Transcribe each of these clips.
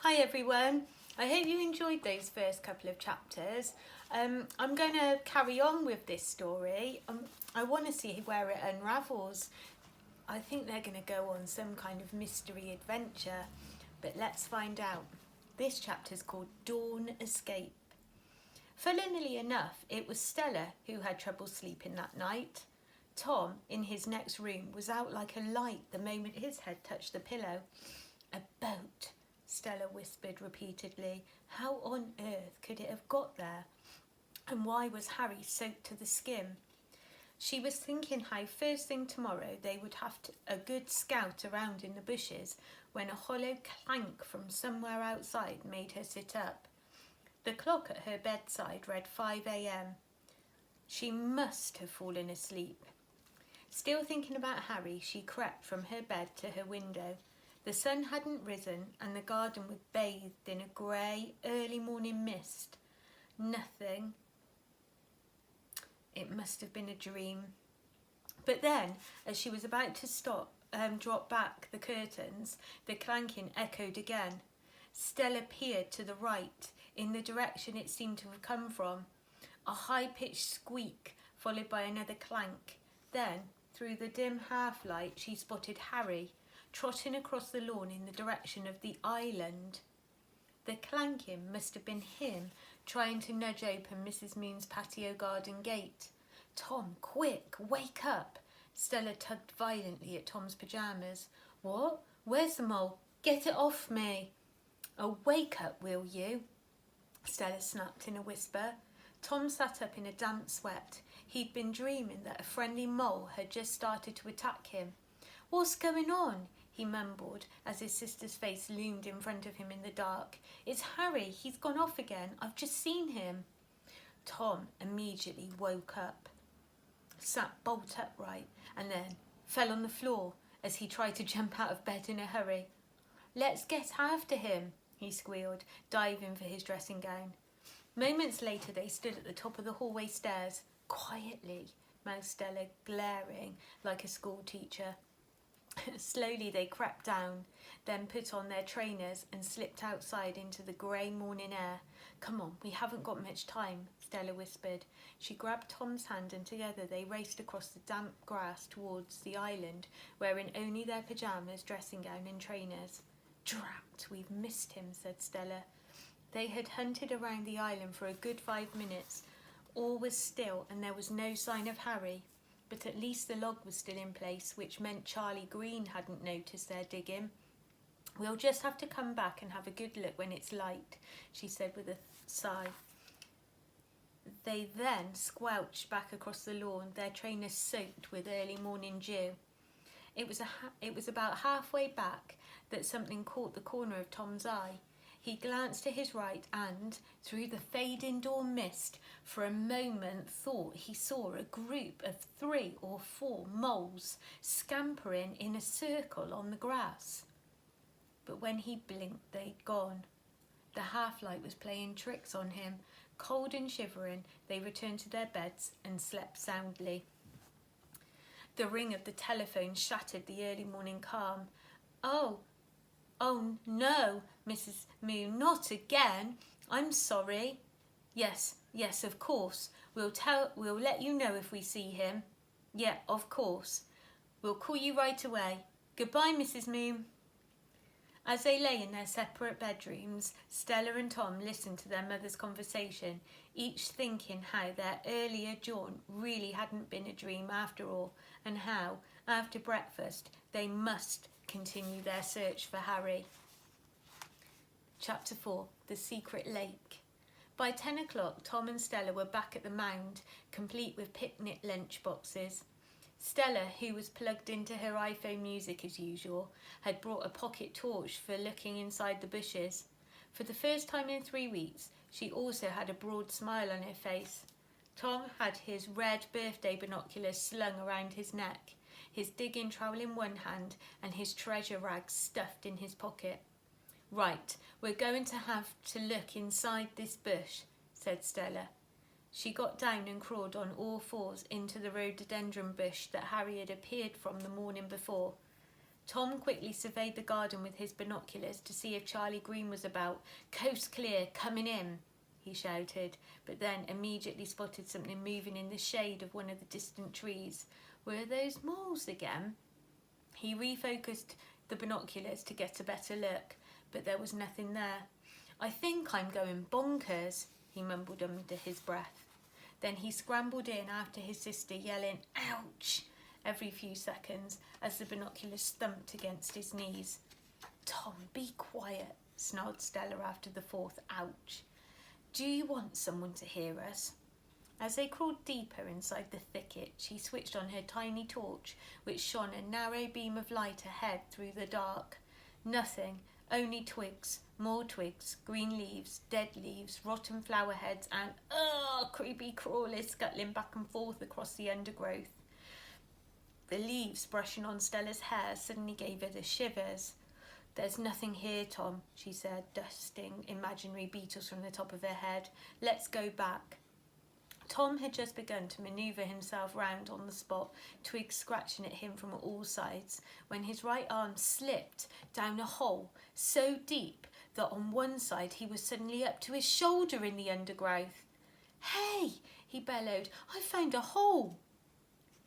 Hi everyone, I hope you enjoyed those first couple of chapters. I'm going to carry on with this story. I want to see where it unravels. I think they're going to go on some kind of mystery adventure, but let's find out. This chapter is called Dawn Escape. Funnily enough, it was Stella who had trouble sleeping that night. Tom, in his next room, was out like a light the moment his head touched the pillow. A boat, Stella whispered repeatedly. How on earth could it have got there? And why was Harry soaked to the skin? She was thinking how first thing tomorrow they would have a good scout around in the bushes when a hollow clank from somewhere outside made her sit up. The clock at her bedside read 5 a.m. She must have fallen asleep. Still thinking about Harry, she crept from her bed to her window. The sun hadn't risen and the garden was bathed in a grey, early morning mist. Nothing. It must have been a dream. But then, as she was about to drop back the curtains, the clanking echoed again. Stella peered to the right, in the direction it seemed to have come from. A high-pitched squeak, followed by another clank. Then, through the dim half-light, she spotted Harry, trotting across the lawn in the direction of the island. The clanking must have been him trying to nudge open Mrs. Moon's patio garden gate. Tom, quick, wake up! Stella tugged violently at Tom's pyjamas. What? Where's the mole? Get it off me! Oh, wake up, will you? Stella snapped in a whisper. Tom sat up in a damp sweat. He'd been dreaming that a friendly mole had just started to attack him. What's going on? He mumbled as his sister's face loomed in front of him in the dark. It's Harry. He's gone off again. I've just seen him. Tom immediately woke up, sat bolt upright, and then fell on the floor as he tried to jump out of bed in a hurry. Let's get after him, he squealed, diving for his dressing gown. Moments later, they stood at the top of the hallway stairs. Quietly, mouthed Stella, glaring like a school teacher. Slowly they crept down, then put on their trainers and slipped outside into the grey morning air. Come on, we haven't got much time, Stella whispered. She grabbed Tom's hand and together they raced across the damp grass towards the island, wearing only their pyjamas, dressing gown and trainers. Drat, we've missed him, said Stella. They had hunted around the island for a good 5 minutes. All was still and there was no sign of Harry. But at least the log was still in place, which meant Charlie Green hadn't noticed their digging. We'll just have to come back and have a good look when it's light, she said with a sigh. They then squelched back across the lawn, their trainers soaked with early morning dew. It was about halfway back that something caught the corner of Tom's eye. He glanced to his right and, through the fading dawn mist, for a moment thought he saw a group of 3 or 4 moles scampering in a circle on the grass. But when he blinked, they'd gone. The half-light was playing tricks on him. Cold and shivering, they returned to their beds and slept soundly. The ring of the telephone shattered the early morning calm. Oh no, Mrs. Moon, not again. I'm sorry. Yes, of course. We'll let you know if we see him. Yeah, of course. We'll call you right away. Goodbye, Mrs. Moon. As they lay in their separate bedrooms, Stella and Tom listened to their mother's conversation, each thinking how their earlier jaunt really hadn't been a dream after all, and how, after breakfast, they must continue their search for Harry. Chapter 4. The Secret Lake. By 10 o'clock, Tom and Stella were back at the mound, complete with picnic lunch boxes. Stella, who was plugged into her iPhone music as usual, had brought a pocket torch for looking inside the bushes. For the first time in 3 weeks, she also had a broad smile on her face. Tom had his red birthday binoculars slung around his neck, his digging trowel in one hand and his treasure rags stuffed in his pocket. Right, we're going to have to look inside this bush, said Stella. She got down and crawled on all fours into the rhododendron bush that Harry had appeared from the morning before. Tom quickly surveyed the garden with his binoculars to see if Charlie Green was about. "Coast clear, coming in," he shouted, but then immediately spotted something moving in the shade of one of the distant trees. Were those moles again? He refocused the binoculars to get a better look, but there was nothing there. "I think I'm going bonkers," he mumbled under his breath. Then he scrambled in after his sister, yelling "ouch" every few seconds as the binoculars thumped against his knees. "Tom, be quiet," snarled Stella after the fourth "ouch." "Do you want someone to hear us?" As they crawled deeper inside the thicket, she switched on her tiny torch, which shone a narrow beam of light ahead through the dark. Nothing, only twigs, more twigs, green leaves, dead leaves, rotten flower heads, and creepy crawlers scuttling back and forth across the undergrowth. The leaves brushing on Stella's hair suddenly gave her the shivers. "There's nothing here, Tom," she said, dusting imaginary beetles from the top of her head. "Let's go back." Tom had just begun to manoeuvre himself round on the spot, twigs scratching at him from all sides, when his right arm slipped down a hole so deep that on one side he was suddenly up to his shoulder in the undergrowth. "Hey!" he bellowed. "I found a hole!"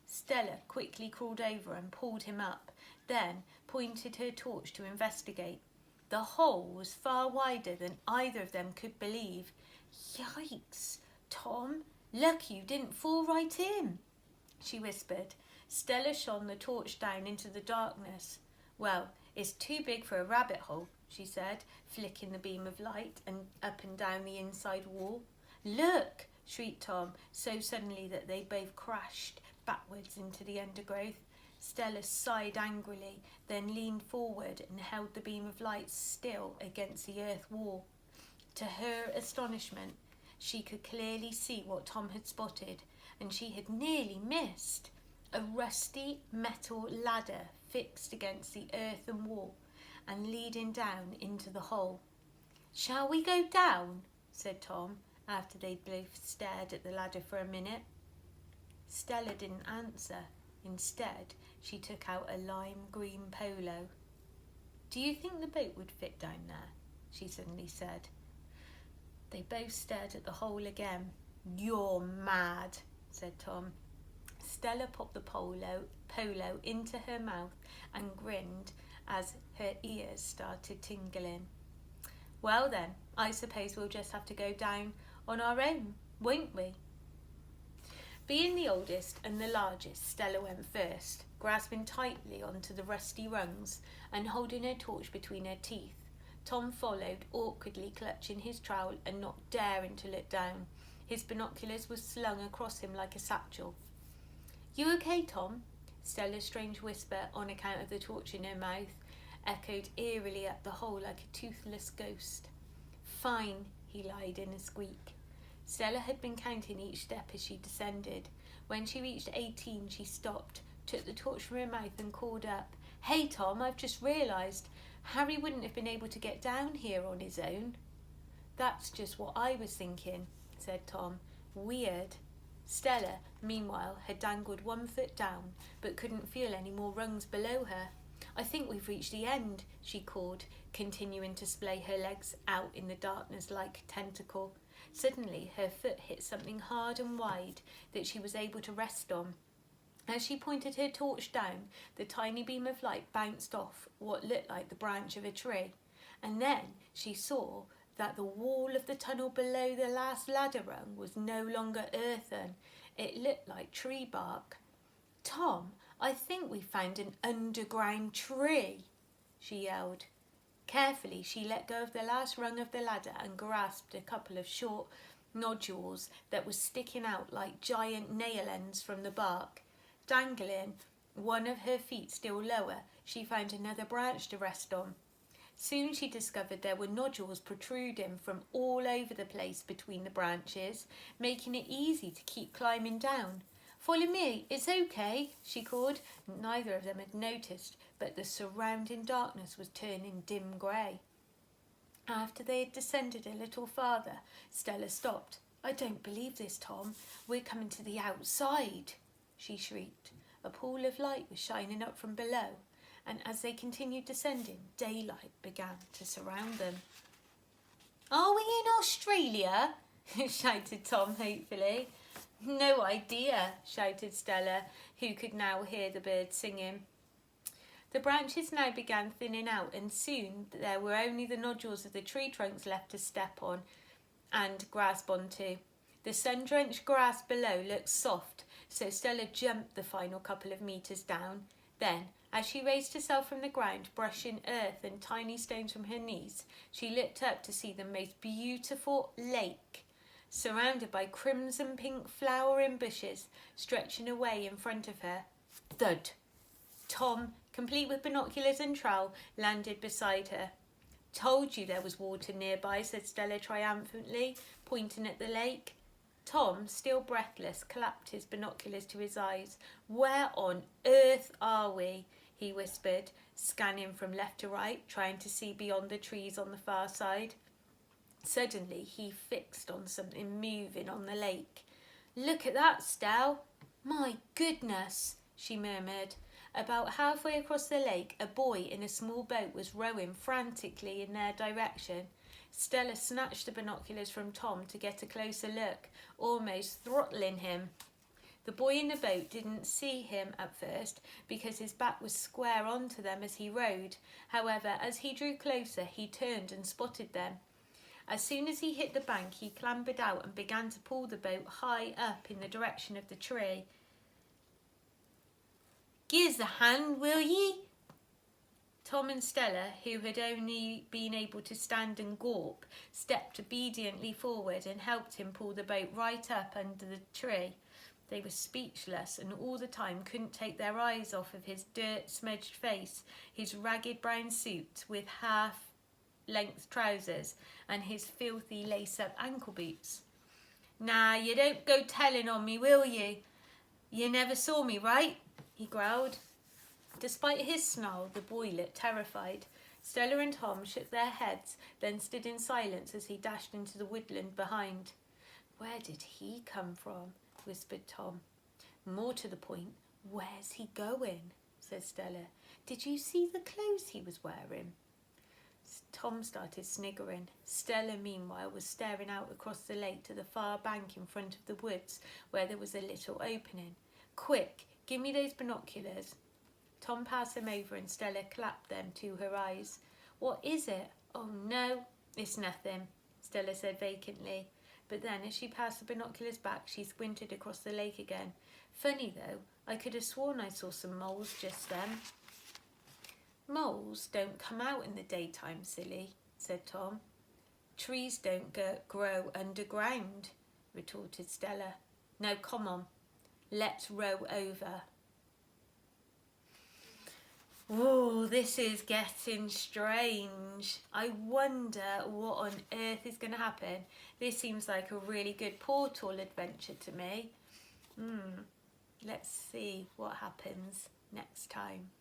Stella quickly crawled over and pulled him up, then pointed her torch to investigate. The hole was far wider than either of them could believe. "Yikes, Tom! Lucky you didn't fall right in," she whispered. Stella shone the torch down into the darkness. "Well, it's too big for a rabbit hole," she said, flicking the beam of light and up and down the inside wall. "Look!" shrieked Tom, so suddenly that they both crashed backwards into the undergrowth. Stella sighed angrily, then leaned forward and held the beam of light still against the earth wall. To her astonishment, she could clearly see what Tom had spotted, and she had nearly missed. A rusty metal ladder fixed against the earthen wall and leading down into the hole. "Shall we go down?" said Tom, after they'd both stared at the ladder for a minute. Stella didn't answer. Instead, she took out a lime green polo. "Do you think the boat would fit down there?" she suddenly said. They both stared at the hole again. "You're mad," said Tom. Stella popped the polo into her mouth and grinned as her ears started tingling. "Well then, I suppose we'll just have to go down on our own, won't we?" Being the oldest and the largest, Stella went first, grasping tightly onto the rusty rungs and holding her torch between her teeth. Tom followed, awkwardly clutching his trowel and not daring to look down. His binoculars were slung across him like a satchel. "You okay, Tom?" Stella's strange whisper, on account of the torch in her mouth, echoed eerily up the hole like a toothless ghost. "Fine," he lied in a squeak. Stella had been counting each step as she descended. When she reached 18, she stopped, took the torch from her mouth and called up, "Hey, Tom, I've just realised Harry wouldn't have been able to get down here on his own." "That's just what I was thinking," said Tom. "Weird." Stella, meanwhile, had dangled 1 foot down, but couldn't feel any more rungs below her. "I think we've reached the end," she called, continuing to splay her legs out in the darkness like a tentacle. Suddenly, her foot hit something hard and wide that she was able to rest on. As she pointed her torch down, the tiny beam of light bounced off what looked like the branch of a tree, and then she saw that the wall of the tunnel below the last ladder rung was no longer earthen. It looked like tree bark. "Tom, I think we found an underground tree," she yelled. Carefully, she let go of the last rung of the ladder and grasped a couple of short nodules that were sticking out like giant nail ends from the bark. Dangling one of her feet still lower, she found another branch to rest on. Soon she discovered there were nodules protruding from all over the place between the branches, making it easy to keep climbing down. "Follow me, it's okay," she called. Neither of them had noticed, but the surrounding darkness was turning dim grey. After they had descended a little farther, Stella stopped. "I don't believe this, Tom. We're coming to the outside," she shrieked. A pool of light was shining up from below, and as they continued descending, daylight began to surround them. "Are we in Australia?" shouted Tom hopefully. "No idea," shouted Stella, who could now hear the birds singing. The branches now began thinning out, and soon there were only the nodules of the tree trunks left to step on and grasp onto. The sun-drenched grass below looked soft, so Stella jumped the final couple of metres down. Then, as she raised herself from the ground, brushing earth and tiny stones from her knees, she looked up to see the most beautiful lake, surrounded by crimson pink flowering bushes, stretching away in front of her. Thud! Tom, complete with binoculars and trowel, landed beside her. "Told you there was water nearby," said Stella triumphantly, pointing at the lake. Tom, still breathless, clapped his binoculars to his eyes. "Where on earth are we?" he whispered, scanning from left to right, trying to see beyond the trees on the far side. Suddenly, he fixed on something moving on the lake. "Look at that, Stell." "My goodness," she murmured. About halfway across the lake, a boy in a small boat was rowing frantically in their direction. Stella snatched the binoculars from Tom to get a closer look, almost throttling him. The boy in the boat didn't see him at first because his back was square onto them as he rowed. However, as he drew closer, he turned and spotted them. As soon as he hit the bank, he clambered out and began to pull the boat high up in the direction of the tree. "Give's a hand, will ye?" Tom and Stella, who had only been able to stand and gawp, stepped obediently forward and helped him pull the boat right up under the tree. They were speechless and all the time couldn't take their eyes off of his dirt-smudged face, his ragged brown suit with half-length trousers, and his filthy lace-up ankle boots. "Nah, you don't go telling on me, will you? You never saw me, right?" he growled. Despite his snarl, the boy looked terrified. Stella and Tom shook their heads, then stood in silence as he dashed into the woodland behind. "Where did he come from?" whispered Tom. "More to the point, where's he going?" said Stella. "Did you see the clothes he was wearing?" Tom started sniggering. Stella, meanwhile, was staring out across the lake to the far bank in front of the woods, where there was a little opening. "Quick, give me those binoculars." Tom passed them over and Stella clapped them to her eyes. "What is it?" "Oh no, it's nothing," Stella said vacantly. But then, as she passed the binoculars back, she squinted across the lake again. "Funny though, I could have sworn I saw some moles just then." "Moles don't come out in the daytime, silly," said Tom. "Trees don't grow underground," retorted Stella. "Now come on, let's row over." "Oh, this is getting strange. I wonder what on earth is going to happen. This seems like a really good portal adventure to me. Let's see what happens next time.